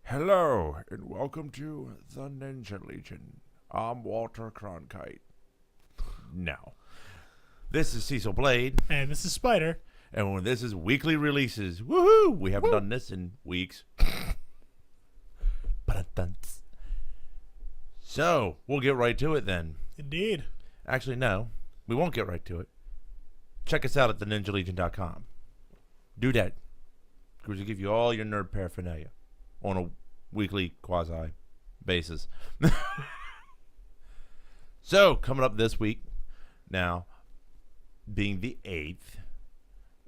Hello, and welcome to the Ninja Legion. I'm Walter Cronkite. Now, this is CecilBlade, And this is Spider. and when this is weekly releases, woohoo! We haven't done this in weeks. So, we'll get right to it then. Indeed. Actually, no, we won't get right to it. Check us out at theninjalegion.com. Do that, because we give you all your nerd paraphernalia on a weekly quasi basis. So, coming up this week, now, being the 8th,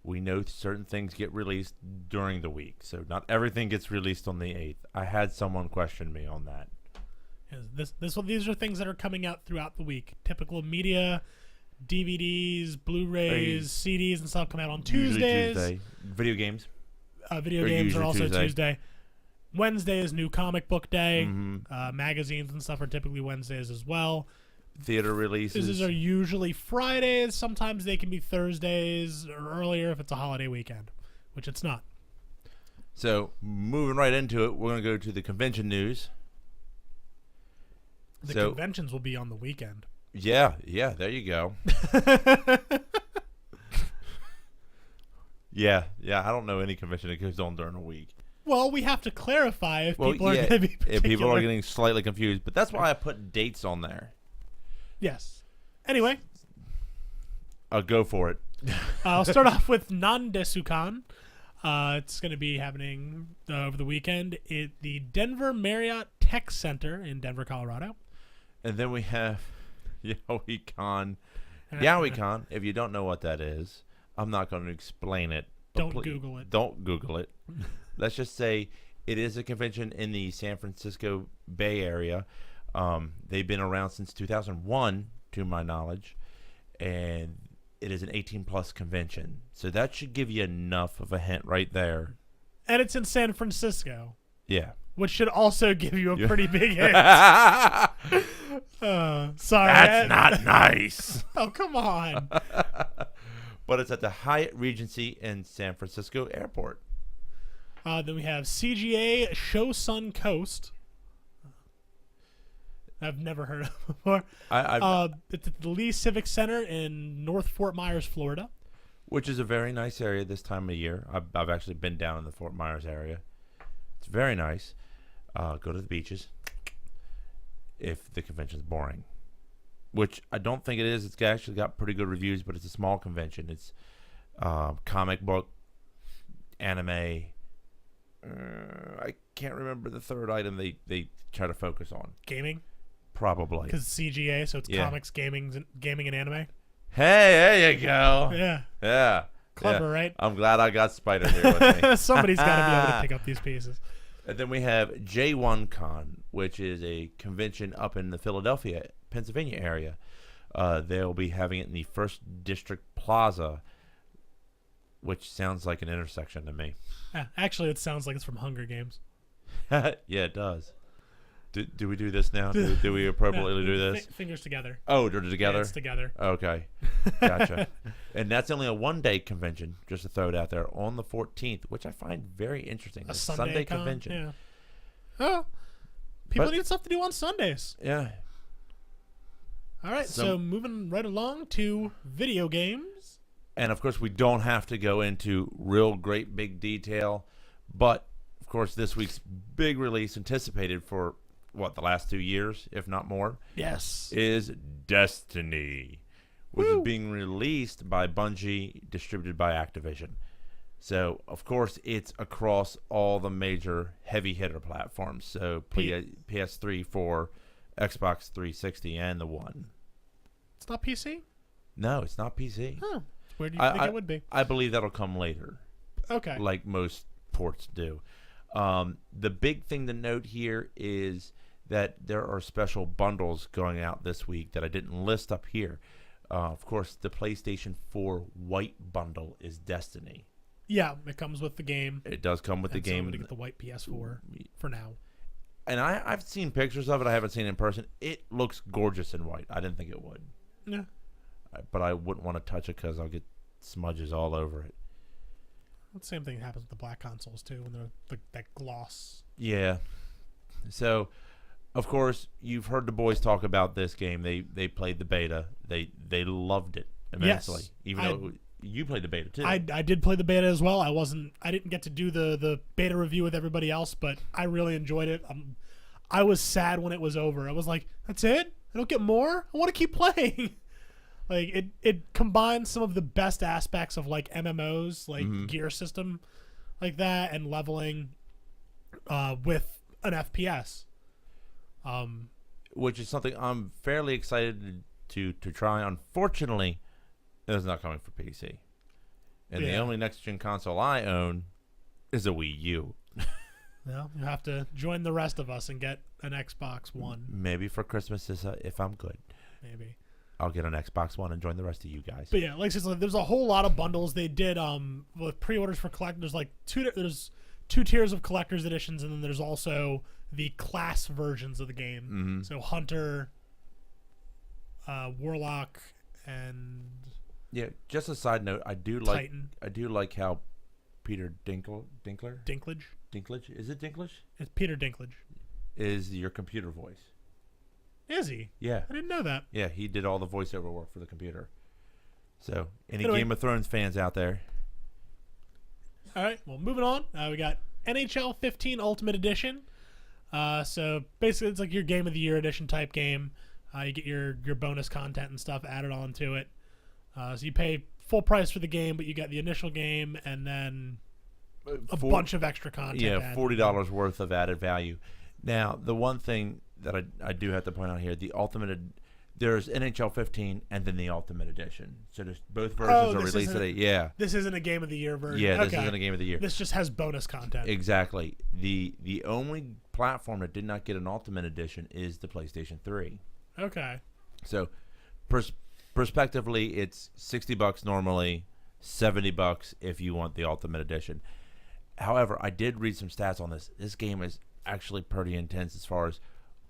we know certain things get released during the week. So, not everything gets released on the 8th. I had someone question me on that. Yes, these are things that are coming out throughout the week. Typical media, DVDs, Blu-rays, CDs, and stuff come out on Tuesdays. Usually Tuesday. Video games. Video Or games are usually also Tuesday. Tuesday. Wednesday is new comic book day. Mhm. Magazines and stuff are typically Wednesdays as well. Theater releases. These are usually Fridays. Sometimes they can be Thursdays or earlier if it's a holiday weekend, which it's not. So, moving right into it, we're going to go to the convention news. The So- conventions will be on the weekend. Yeah, there you go. Yeah, I don't know any convention that goes on during a week. Well, we have to clarify if people are yeah, going to be if people are particular. getting slightly confused, but that's why I put dates on there. Yes. Anyway, Go for it. I'll start off with Nandesukan. It's going to be happening over the weekend at the Denver Marriott Tech Center in Denver, Colorado. And then we have YowieCon. YowieCon, if you don't know what that is, I'm not going to explain it. but Don't Google it. Don't Google it. Let's just say it is a convention in the San Francisco Bay Area. They've been around since 2001, to my knowledge, and it is an 18-plus convention. So that should give you enough of a hint right there. And it's in San Francisco, Yeah. which should also give you a pretty big hint. That's Sorry. not nice. Oh, come on. But it's at the Hyatt Regency in San Francisco Airport. Then we have CGA Show Sun Coast. I've never heard of before. It's at the Lee Civic Center in North Fort Myers, Florida. Which is a very nice area this time of year. I've actually been down in the Fort Myers area. It's very nice. Go to the beaches if the convention's boring. Which I don't think it is. It's actually got pretty good reviews, but it's a small convention. It's comic book, anime. I can't remember the third item they try to focus on. Gaming. Probably. Because CGA, so it's Yeah. comics, gaming, and anime. Hey, there you go. Yeah. Yeah. Clever, Yeah. right? I'm glad I got Spider here with me. Somebody's got to be able to pick up these pieces. And then we have J1Con, which is a convention up in the Philadelphia, Pennsylvania area. They'll be having it in the First District Plaza, which sounds like an intersection to me. Actually, it sounds like it's from Hunger Games. Yeah, it does. Do we do this now? Do we appropriately do this? Fingers together. Oh, they're together? Hands together. Okay. Gotcha. And that's only a one-day convention, just to throw it out there, on the 14th, which I find very interesting. A Sunday con? convention. Yeah. Oh, people But- need stuff to do on Sundays. Yeah. All right, so moving right along to video games. And, of course, we don't have to go into real great big detail, but, of course, this week's big release anticipated for, the last 2 years, if not more, Yes. is Destiny, which Woo. is being released by Bungie, distributed by Activision. So, of course, it's across all the major heavy hitter platforms. So, PS3, 4, Xbox 360, and the One. It's not PC? No, it's not PC. Huh. Where do you think it would be? I believe that'll come later, Okay. like most ports do. The big thing to note here is that there are special bundles going out this week that I didn't list up here. Of course, the PlayStation 4 white bundle is Destiny. Yeah, it comes with the game. It does come with the And so I'm game. gonna get the white PS4 for now. And I've seen pictures of it. I haven't seen it in person. It looks gorgeous in white. I didn't think it would. Yeah. But I wouldn't want to touch it because I'll get smudges all over it. The same thing happens with the black consoles too, when they're that gloss. Yeah. So, of course, you've heard the boys talk about this game. They played the beta. They loved it immensely. Yes, Even though you played the beta too. I did play the beta as well. I didn't get to do the beta review with everybody else, but I really enjoyed it. I was sad when it was over. I was like, that's it? I don't get more? I want to keep playing. Like it combines some of the best aspects of like MMOs, like gear system like that, and leveling with an FPS. Which is something I'm fairly excited to try. Unfortunately, it's not coming for PC. And the only next gen console I own is a Wii U. Well, you have to join the rest of us and get an Xbox One. Maybe for Christmas if I'm good. Maybe. I'll get an Xbox One and join the rest of you guys. But yeah, like I said, there's a whole lot of bundles they did with pre-orders for collectors. Like there's two tiers of collector's editions, and then there's also the class versions of the game. Mm-hmm. So Hunter, Warlock, and just a side note, I do like how Peter Dinklage. Is it Dinklage? It's Peter Dinklage. Is your computer voice? Is he? Yeah. I didn't know that. Yeah, he did all the voiceover work for the computer. So, any Anyway. Game of Thrones fans out there? All right, well, moving on. We got NHL 15 Ultimate Edition. So basically, it's like your Game of the Year edition type game. You get your bonus content and stuff added onto it. So you pay full price for the game, but you get the initial game and then a bunch of extra content. Yeah, $40 worth of added value. Now, the one thing that I do have to point out here, there's NHL 15 and then the Ultimate Edition. So there's both versions are released today. Yeah. This isn't a Game of the Year version. Yeah, this isn't a Game of the Year. This just has bonus content. Exactly. The only platform that did not get an Ultimate Edition is the PlayStation 3. Okay. So, prospectively, it's $60 normally, $70 if you want the Ultimate Edition. However, I did read some stats on this. This game is actually pretty intense as far as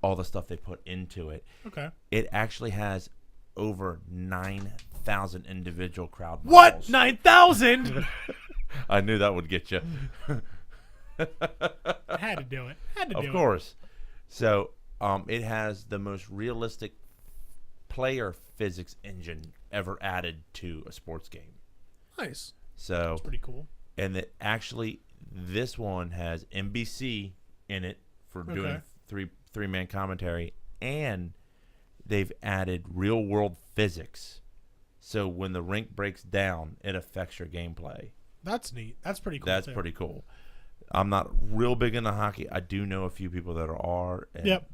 all the stuff they put into it. Okay. It actually has over 9,000 individual crowd models. What? 9,000? I knew that would get you. I had to do it. Of course. So, it has the most realistic player physics engine ever added to a sports game. Nice. So, that's pretty cool. And that actually, this one has NBC in it for doing three-man commentary, and they've added real-world physics. So when the rink breaks down, it affects your gameplay. That's neat. That's pretty cool. That's pretty cool. I'm not real big into hockey. I do know a few people that are. And yep.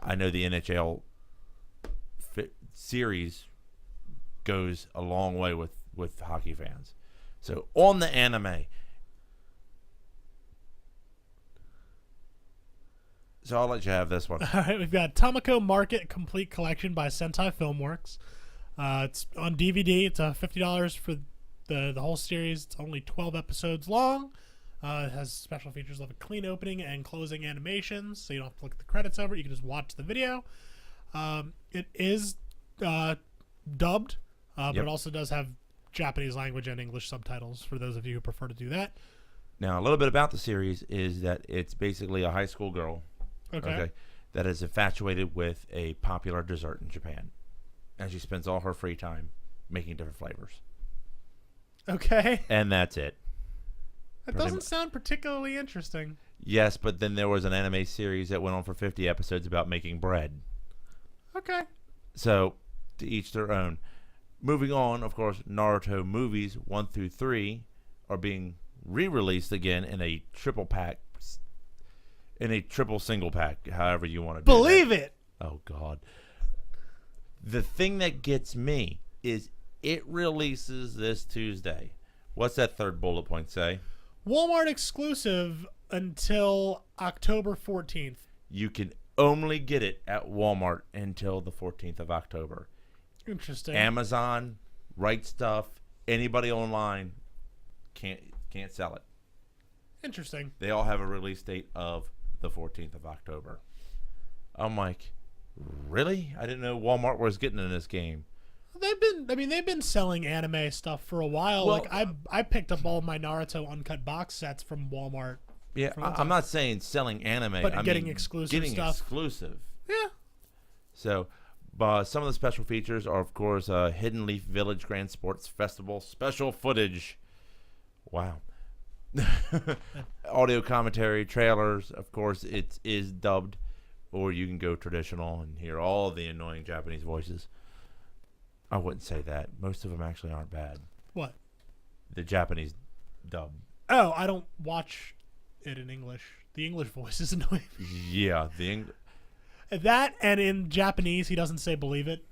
I know the NHL series goes a long way with hockey fans. So on the anime. So I'll let you have this one. All right, we've got Tomiko Market Complete Collection by Sentai Filmworks. It's on DVD. It's $50 for the whole series. It's only 12 episodes long. It has special features like a clean opening and closing animations, so you don't have to look at the credits over it. You can just watch the video. It is dubbed, but it also does have Japanese language and English subtitles for those of you who prefer to do that. Now, a little bit about the series is that it's basically a high school girl that is infatuated with a popular dessert in Japan. And she spends all her free time making different flavors. Okay. And that's it. That doesn't sound particularly interesting. Yes, but then there was an anime series that went on for 50 episodes about making bread. Okay. So, to each their own. Moving on, of course, Naruto movies 1 through 3 are being re-released again in a triple single pack, however you want to do Believe that. it. Oh, God. The thing that gets me is it releases this Tuesday. What's that third bullet point say? Walmart exclusive until October 14th. You can only get it at Walmart until the 14th of October. Interesting. Amazon, Right Stuff, anybody online can't sell it. Interesting. They all have a release date of the 14th of October. I'm like, really? I didn't know Walmart was getting in this game. They've been selling anime stuff for a while. Well, Like I picked up all my Naruto uncut box sets from Walmart. Yeah, I'm not saying selling anime, but I getting mean exclusive getting stuff. exclusive. Yeah. So, some of the special features are, of course, Hidden Leaf Village Grand Sports Festival special footage. Wow. Audio commentary, trailers. Of course, it is dubbed, or you can go traditional and hear all the annoying Japanese voices. I wouldn't say that. Most of them actually aren't bad. What? The Japanese dub. Oh, I don't watch it in English. The English voice is annoying. Yeah, That, and in Japanese, he doesn't say believe it.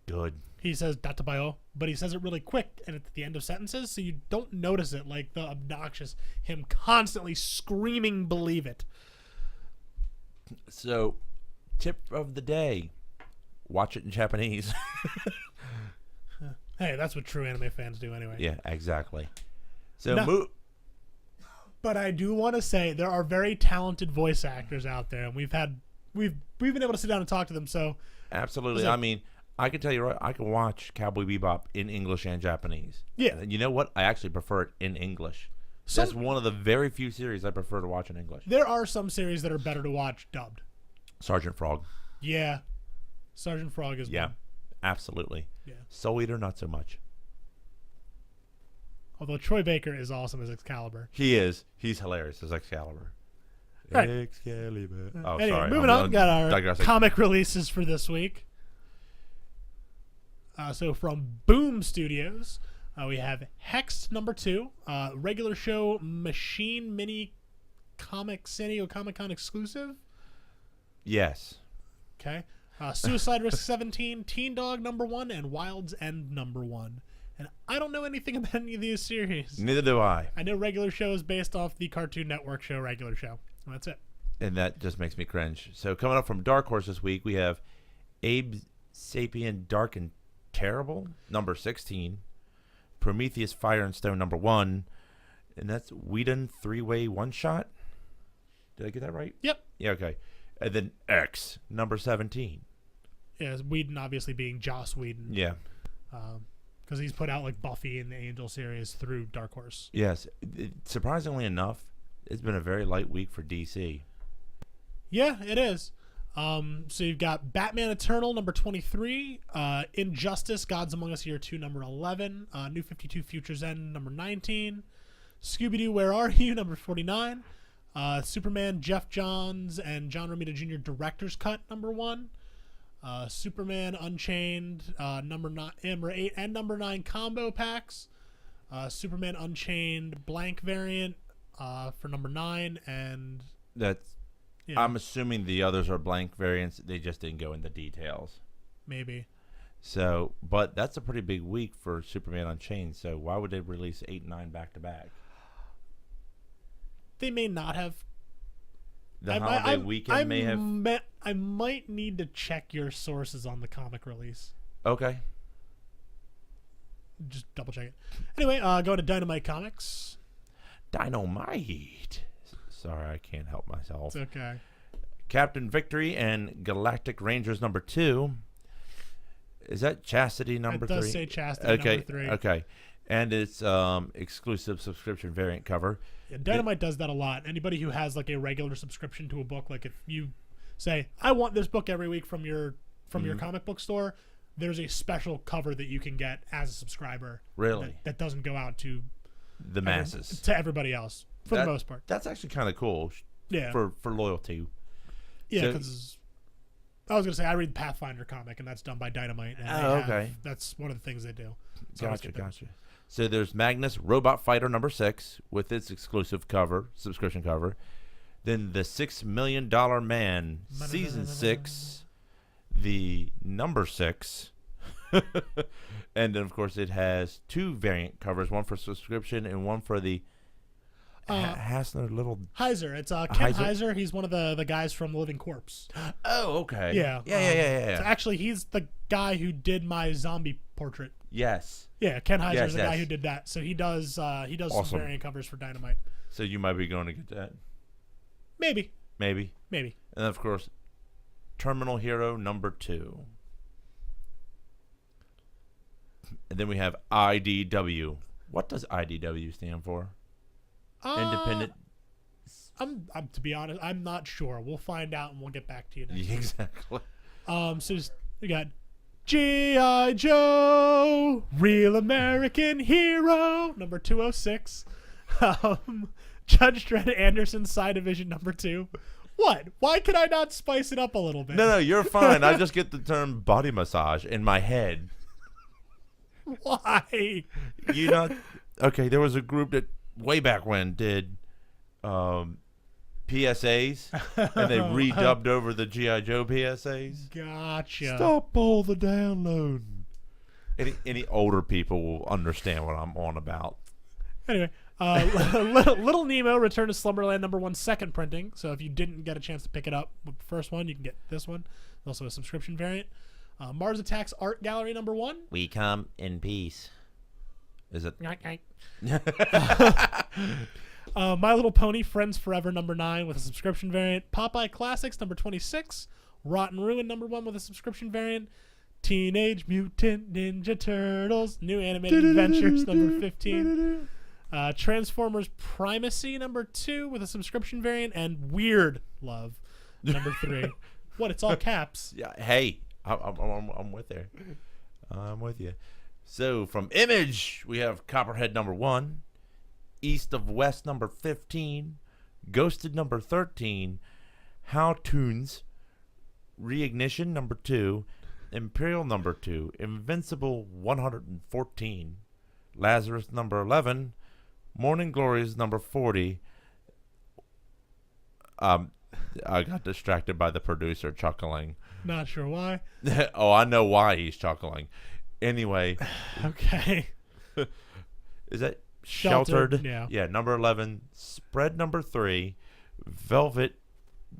good. He says databayo, but he says it really quick and at the end of sentences, so you don't notice it, like the obnoxious, him constantly screaming believe it. So, tip of the day. Watch it in Japanese. Hey, that's what true anime fans do anyway. Yeah, exactly. So, No. But I do want to say there are very talented voice actors out there, and we've been able to sit down and talk to them. So absolutely. I mean, I can tell you right, I can watch Cowboy Bebop in English and Japanese. Yeah. And you know what? I actually prefer it in English. That's one of the very few series I prefer to watch in English. There are some series that are better to watch dubbed. Sergeant Frog. Yeah. Sergeant Frog is one. Absolutely. Yeah. Soul Eater, not so much. Although Troy Baker is awesome as Excalibur. He is. He's hilarious as Excalibur. Right. Excalibur. Oh, Anyway, sorry. moving on. Got our digressing. comic releases for this week. So from Boom Studios, we have Hex #2, regular show Machine Mini Comic San Diego Comic Con exclusive. Yes. Okay. Suicide Risk 17, Teen Dog #1, and Wild's End #1. And I don't know anything about any of these series. Neither do I. I know regular show is based off the Cartoon Network show Regular Show. That's it. And that just makes me cringe. So coming up from Dark Horse this week, we have Abe Sapien Dark and Terrible, #16. Prometheus Fire and Stone, #1. And that's Whedon 3-way one-shot. Did I get that right? Yep. Yeah, okay. And then X, #17. Yeah, Whedon obviously being Joss Whedon. Yeah. Because he's put out like Buffy and the Angel series through Dark Horse. Yes. Surprisingly enough, it's been a very light week for DC. Yeah, it is. So you've got Batman Eternal #23, Injustice Gods Among Us Year 2 #11, New 52 Futures End #19, Scooby-Doo Where Are You #49, Superman Jeff Johns and John Romita Jr. Director's Cut #1, Superman Unchained number 8 and #9 combo packs, Superman Unchained blank variant for #9, and That's. yeah, I'm assuming the others are blank variants. They just didn't go into details. maybe. So, but that's a pretty big week for Superman Unchained. So why would they release 8 and 9 back to back? They may not have. The holiday weekend may have. I might need to check your sources on the comic release. Okay. Just double check it. Anyway, go to Dynamite Comics. Dynamite. Sorry, I can't help myself. It's okay. Captain Victory and Galactic Rangers #2. Is that Chastity #3? It does say Chastity okay. #3. Okay. And it's exclusive subscription variant cover. Yeah, Dynamite does that a lot. Anybody who has like a regular subscription to a book, like if you say, I want this book every week from your comic book store, there's a special cover that you can get as a subscriber. Really? That doesn't go out to The masses. to everybody else for the most part. That's actually kind of cool. Yeah. For loyalty. Yeah, because I was gonna say I read the Pathfinder comic, and that's done by Dynamite. And okay. That's one of the things they do. So Gotcha. So there's Magnus Robot Fighter #6 with its exclusive cover, subscription cover. Then the $6 Million Man, Season 6, the #6. And then, of course, it has 2 variant covers, one for subscription and one for the Hassner Little... Heiser. It's Ken Heiser. He's one of the guys from Living Corpse. Oh, okay. Yeah. Yeah. So actually, he's the guy who did my zombie portrait. Yes. Yeah, Ken Heiser Yes, is the guy who did that. So he does Awesome. some variant covers for Dynamite. So you might be going to get that. Maybe. And, of course, Terminal Hero #2. And then we have IDW. What does IDW stand for? Independent. I'm to be honest, I'm not sure. We'll find out and we'll get back to you next week. Exactly. So we got G.I. Joe, Real American Hero, number 206. Judge Dredd Anderson, Side Division, number 2. What? Why could I not spice it up a little bit? No, you're fine. I just get the term body massage in my head. Why? You know, okay, there was a group that way back when did PSAs, and they redubbed over the G.I. Joe PSAs. Gotcha. Stop all the downloading. Any older people will understand what I'm on about. Anyway, Little Nemo, Return to Slumberland, number 1, second printing. So if you didn't get a chance to pick it up with the first one, you can get this one. Also a subscription variant. Mars Attacks Art Gallery, number 1. We come in peace. Is it? My Little Pony, Friends Forever, number 9, with a subscription variant. Popeye Classics, number 26. Rotten Ruin, number 1, with a subscription variant. Teenage Mutant Ninja Turtles, New Animated Adventures, number 15. Transformers Primacy, number 2, with a subscription variant. And Weird Love, number 3. What? It's all caps. Yeah. Hey, I'm with there. I'm with you. So from Image, we have Copperhead number 1, East of West number 15, Ghosted number 13, How Toons, Reignition number 2, Imperial number 2, Invincible 114, Lazarus number 11, Morning Glories number 40. I got distracted by the producer chuckling. Not sure why. Oh, I know why he's chuckling. Anyway. Okay. Is that Sheltered? Yeah. Yeah, number 11. Spread number 3. Velvet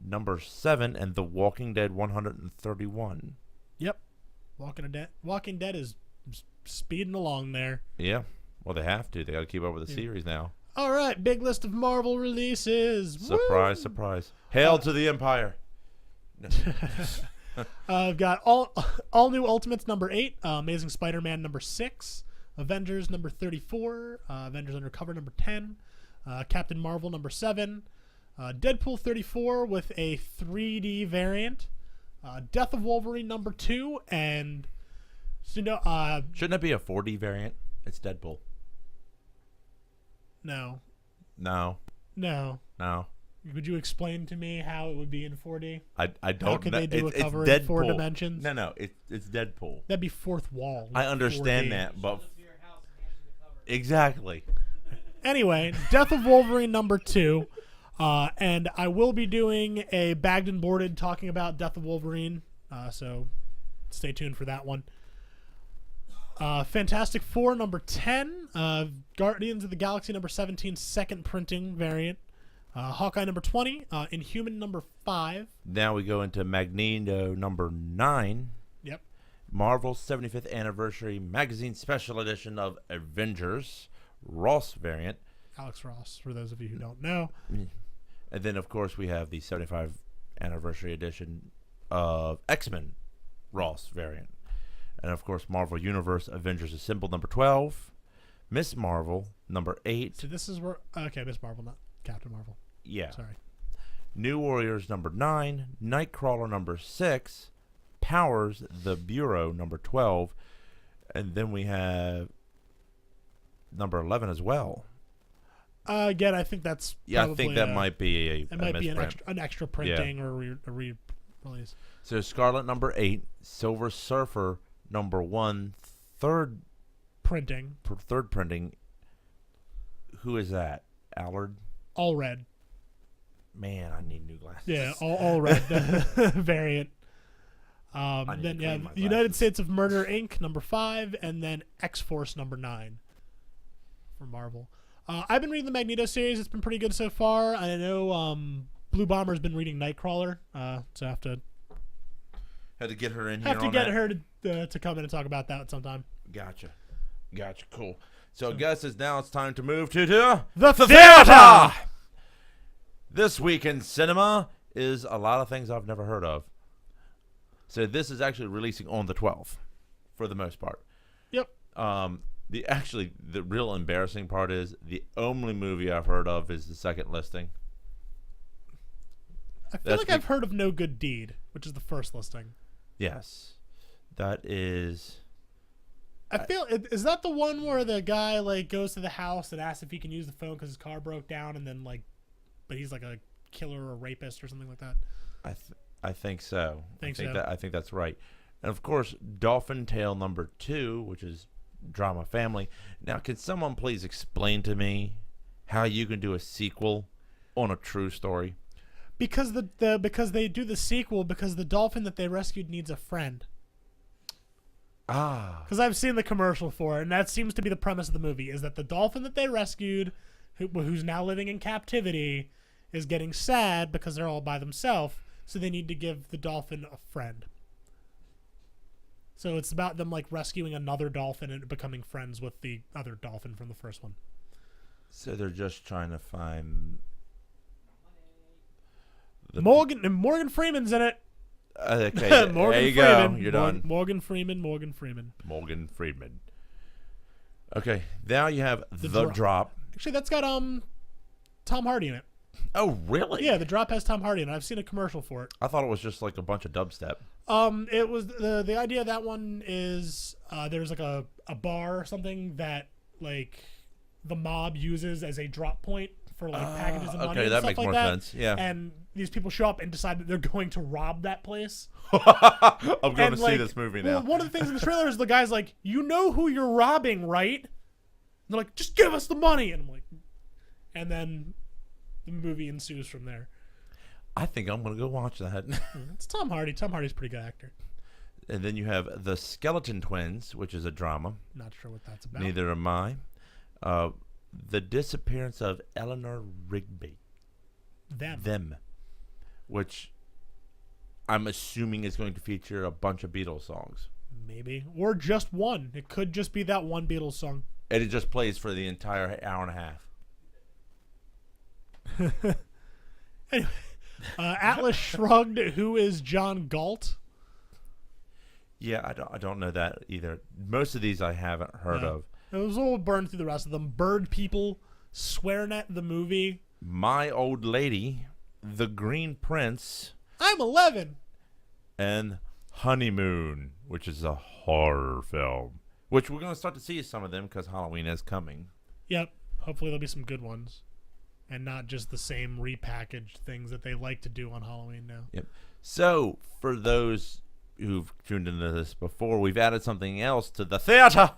number 7. And The Walking Dead 131. Yep. Walking Dead is speeding along there. Yeah. Well, they have to. They got to keep up with the series now. All right. Big list of Marvel releases. Surprise, surprise. Hail to the Empire. I've got all new Ultimates number 8, Amazing Spider-Man number 6, Avengers number 34, Avengers Undercover number 10, Captain Marvel number 7, Deadpool 34 with a 3D variant, Death of Wolverine number 2, and shouldn't it be a 4D variant? It's Deadpool. No. Would you explain to me how it would be in 4D? I don't know. How could they do a cover in 4 dimensions? No, it's Deadpool. That'd be fourth wall. I understand 4D. that, but exactly. Anyway, Death of Wolverine number 2, and I will be doing a Bagged and Boarded talking about Death of Wolverine, so stay tuned for that one. Fantastic Four number 10, Guardians of the Galaxy number 17, second printing variant. Hawkeye number 20, Inhuman number 5. Now we go into Magneto number 9. Yep. Marvel's 75th Anniversary Magazine Special Edition of Avengers, Ross variant. Alex Ross, for those of you who don't know. And then, of course, we have the 75th Anniversary Edition of X-Men, Ross variant. And, of course, Marvel Universe Avengers Assembled number 12. Miss Marvel number 8. So this is where... Okay, Miss Marvel, not Captain Marvel. Yeah. Sorry. New Warriors number 9, Nightcrawler number 6, Powers the Bureau number 12, and then we have number 11 as well. Again, I think that's I think that might be an extra printing or a re-release. So Scarlet number 8, Silver Surfer number 1, third printing. Who is that? Allard? All red. Man, I need new glasses. Yeah, all red variant. Then United States of Murder Inc. number 5, and then X-Force number 9 for Marvel. I've been reading the Magneto series. It's been pretty good so far. I know Blue Bomber's been reading Nightcrawler, so I have to get her in here. Have to get her to come in and talk about that sometime. Gotcha. Cool. So I guess now it's time to move to the theater. This week in cinema is a lot of things I've never heard of. So this is actually releasing on the 12th, for the most part. Yep. The real embarrassing part is the only movie I've heard of is the second listing. I feel like I've heard of No Good Deed, which is the first listing. Yes, that is. Is that the one where the guy like goes to the house and asks if he can use the phone because his car broke down, and then but he's like a killer or a rapist or something like that. I think so. I think that's right. And of course, Dolphin Tale number 2, which is drama family. Now, can someone please explain to me how you can do a sequel on a true story? Because because they do the sequel because the dolphin that they rescued needs a friend. Because I've seen the commercial for it, and that seems to be the premise of the movie: is that the dolphin that they rescued, who's now living in captivity, is getting sad because they're all by themselves, so they need to give the dolphin a friend. So it's about them like rescuing another dolphin and becoming friends with the other dolphin from the first one. So they're just trying to find Morgan Freeman's in it. Okay, there you go. You're done. Morgan Freeman. Morgan Freeman. Okay, now you have The Drop. Actually, that's got Tom Hardy in it. Oh, really? Yeah, The Drop has Tom Hardy in it. I've seen a commercial for it. I thought it was just like a bunch of dubstep. It was the idea of that one is there's like a bar or something that like the mob uses as a drop point for like packages and money. Okay, and that stuff makes like more that. sense. Yeah. And these people show up and decide that they're going to rob that place. I'm going to see this movie now. Well, one of the things in the trailer is the guy's like, "You know who you're robbing, right?" And they're like, "Just give us the money." And I'm like, and then the movie ensues from there. I think I'm going to go watch that. It's Tom Hardy. Tom Hardy's a pretty good actor. And then you have The Skeleton Twins, which is a drama. Not sure what that's about. Neither am I. The Disappearance of Eleanor Rigby. Them. Which I'm assuming is going to feature a bunch of Beatles songs. Maybe. Or just one. It could just be that one Beatles song. And it just plays for the entire hour and a half. Anyway, Atlas Shrugged, who is John Galt? Yeah, I don't know that either. Most of these I haven't heard of. It was all burned through the rest of them. Bird People, Swearing at the Movie. My Old Lady, The Green Prince. I'm 11. And Honeymoon, which is a horror film. Which we're going to start to see some of them because Halloween is coming. Yep. Hopefully there'll be some good ones. And not just the same repackaged things that they like to do on Halloween now. Yep. So, for those who've tuned into this before, we've added something else to the theater.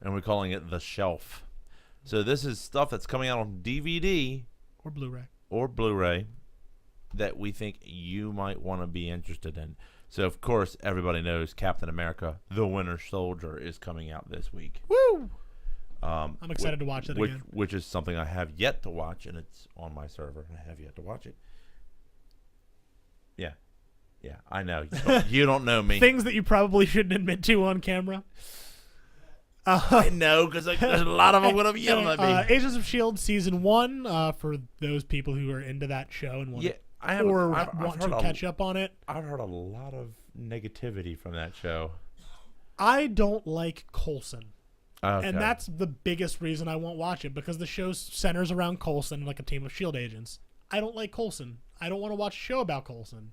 And we're calling it The Shelf. So this is stuff that's coming out on DVD. Or Blu-ray. That we think you might want to be interested in. So, of course, everybody knows Captain America, The Winter Soldier, is coming out this week. Woo! I'm excited to watch it again. Which is something I have yet to watch, and it's on my server, and I have yet to watch it. Yeah. Yeah, I know. You don't know me. Things that you probably shouldn't admit to on camera. I know, because there's a lot of them going to be yelling at me. Agents of S.H.I.E.L.D. Season 1, for those people who are into that show and want to catch up on it. I've heard a lot of negativity from that show. I don't like Coulson. Okay. And that's the biggest reason I won't watch it, because the show centers around Coulson, like a team of S.H.I.E.L.D. agents. I don't like Coulson. I don't want to watch a show about Coulson.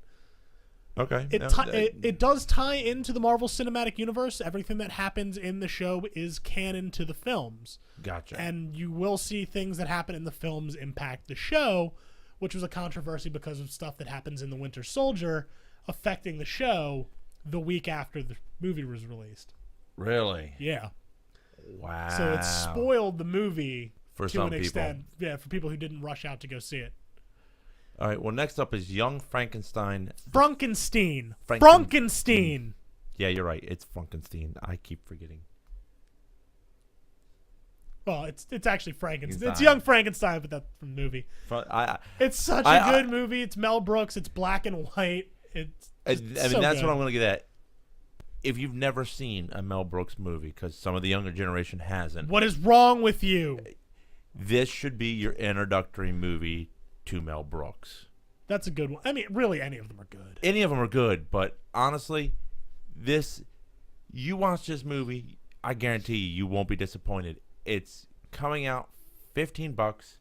Okay. It does tie into the Marvel Cinematic Universe. Everything that happens in the show is canon to the films. Gotcha. And you will see things that happen in the films impact the show, which was a controversy because of stuff that happens in The Winter Soldier affecting the show the week after the movie was released. Really? Yeah. Wow. So it spoiled the movie for to some an extent. people. Yeah, for people who didn't rush out to go see it. All right. Well, next up is Young Frankenstein. Frankenstein. Yeah, you're right. It's Frankenstein. I keep forgetting. Well, it's actually Frankenstein. It's Young Frankenstein, but that's from the movie. It's such a good movie. It's Mel Brooks. It's black and white. That's what I'm going to get at. If you've never seen a Mel Brooks movie, because some of the younger generation hasn't. What is wrong with you? This should be your introductory movie to Mel Brooks. That's a good one. I mean, really, any of them are good. Any of them are good, but honestly, you watch this movie, I guarantee you won't be disappointed. It's coming out $15.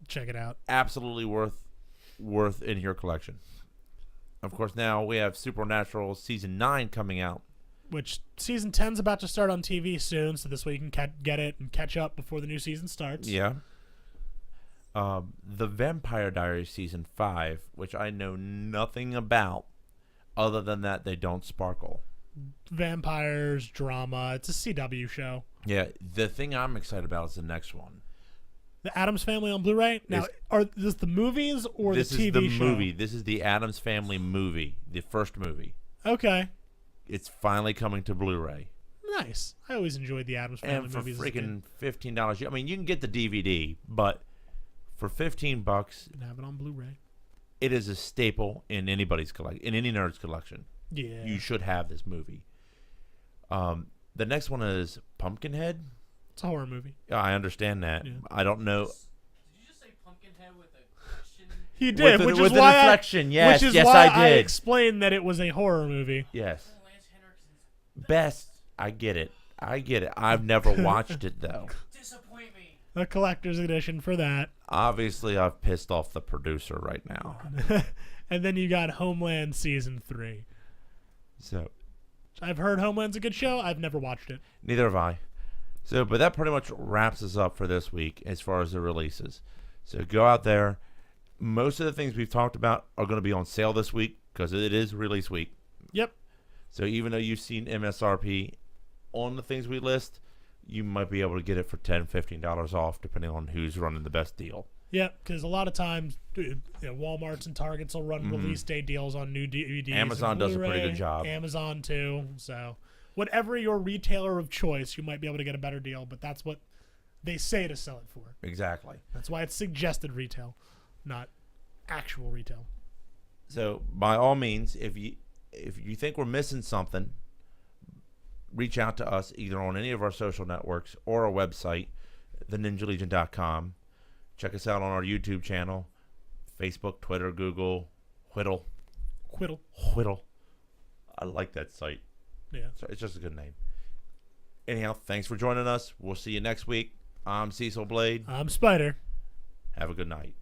Check it out. Absolutely worth in your collection. Of course, now we have Supernatural Season 9 coming out. Which Season 10's about to start on TV soon, so this way you can get it and catch up before the new season starts. Yeah. The Vampire Diaries Season 5, which I know nothing about, other than that they don't sparkle. Vampires, drama. It's a CW show. Yeah, the thing I'm excited about is the next one. The Addams Family on Blu-ray? Now, are this the movies or the TV show? This is the movie. This is the Addams Family movie, the first movie. Okay. It's finally coming to Blu-ray. Nice. I always enjoyed the Addams Family and for movies. freaking $15, I mean, you can get the DVD, but for $15, You can have it on Blu-ray. it is a staple in anybody's collection, in any nerd's collection. Yeah. You should have this movie. The next one is Pumpkinhead. It's a horror movie. I understand that. Yeah. I don't know. Did you just say Pumpkinhead with a question? He did, with which an is why inflection. Yes, which is yes, why I did. explained that it was a horror movie. Yes. Lance Henriksen's Best. I get it. I've never watched it, though. disappoint me. A collector's edition for that. Obviously, I've pissed off the producer right now. And then you got Homeland Season 3. So, I've heard Homeland's a good show. I've never watched it. neither have I. So, but that pretty much wraps us up for this week as far as the releases. So go out there. Most of the things we've talked about are going to be on sale this week because it is release week. Yep. So even though you've seen MSRP on the things we list, you might be able to get it for $10, $15 off depending on who's running the best deal. Yep, because a lot of times Walmarts and Targets will run release day deals on new DVDs. Amazon and does a pretty Blu-ray, good job. Amazon too. So whatever your retailer of choice, you might be able to get a better deal, but that's what they say to sell it for. Exactly. That's why it's suggested retail, not actual retail. So by all means, if you think we're missing something, reach out to us either on any of our social networks or our website, theninjalegion.com. Check us out on our YouTube channel, Facebook, Twitter, Google, Whittle. I like that site. Yeah. So it's just a good name. Anyhow, thanks for joining us. We'll see you next week. I'm CecilBlade. I'm Spider. Have a good night.